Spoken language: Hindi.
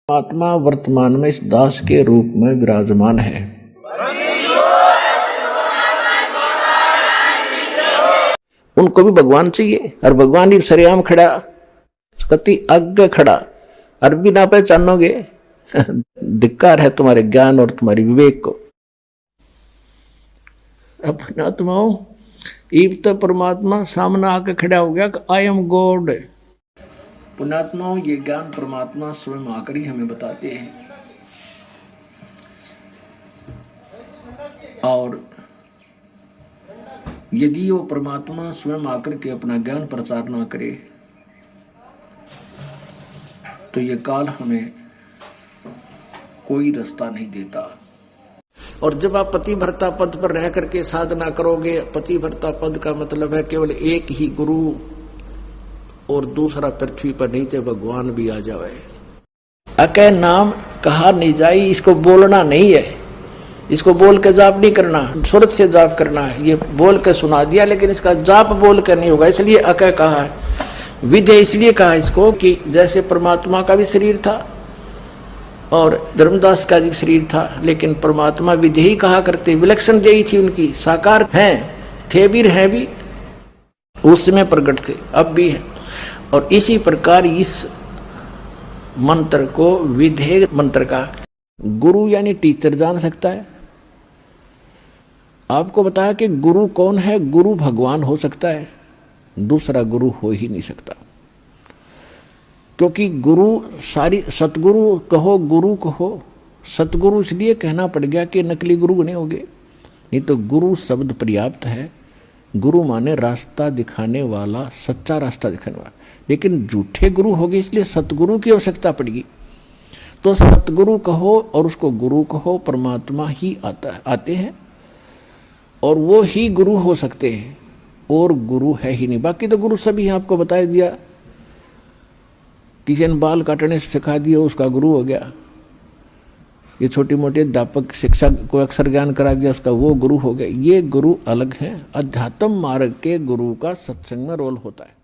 परमात्मा वर्तमान में इस दास के रूप में विराजमान है। उनको भी भगवान चाहिए और भगवान ही सरेआम खड़ा, कति आगे खड़ा और भी ना पहचानोगे, धिक्कार है तुम्हारे ज्ञान और तुम्हारी विवेक को। अपने आत्माओं इब तो परमात्मा सामने आके खड़ा हो गया कि आई एम गॉड। पुण्यात्माओं ये ज्ञान परमात्मा स्वयं आकर ही हमें बताते हैं। और यदि वो परमात्मा स्वयं आकर के अपना ज्ञान प्रचार ना करे तो ये काल हमें कोई रास्ता नहीं देता। और जब आप पतिव्रता पद पर रह करके साधना करोगे, पतिव्रता पद का मतलब है केवल एक ही गुरु और दूसरा पृथ्वी पर नहीं थे भगवान भी आ जावे। अके नाम कहा नहीं जाई, इसको बोलना नहीं है, इसको बोल के जाप नहीं करना, सूरत से जाप करना है। ये बोल के सुना दिया लेकिन इसका जाप बोल कर नहीं होगा, इसलिए अके कहा है। विधेय इसलिए कहा इसको कि जैसे परमात्मा का भी शरीर था और धर्मदास का भी शरीर था, लेकिन परमात्मा विधेयी कहा करते, विलक्षण देही थी उनकी, साकार हैं थे भी हैं भी, उस समय प्रकट थे अब भी हैं। और इसी प्रकार इस मंत्र को विधेय मंत्र का गुरु यानी टीचर जान सकता है। आपको बताया कि गुरु कौन है, गुरु भगवान हो सकता है, दूसरा गुरु हो ही नहीं सकता। क्योंकि गुरु सारी सतगुरु कहो गुरु कहो, सतगुरु इसलिए कहना पड़ गया कि नकली गुरु बने होंगे, नहीं तो गुरु शब्द पर्याप्त है। गुरु माने रास्ता दिखाने वाला, सच्चा रास्ता दिखाने वाला। लेकिन झूठे गुरु हो गए इसलिए सतगुरु की आवश्यकता पड़ेगी। तो सतगुरु कहो और उसको गुरु कहो, परमात्मा ही आते हैं और वो ही गुरु हो सकते हैं, और गुरु है ही नहीं। बाकी तो गुरु सभी आपको बता दिया, किसी ने बाल काटने सिखा दिया उसका गुरु हो गया, ये छोटी मोटी अध्यापक शिक्षा को अक्षर ज्ञान करा दिया उसका वो गुरु हो गया। ये गुरु अलग है। अध्यात्म मार्ग के गुरु का सत्संग में रोल होता है।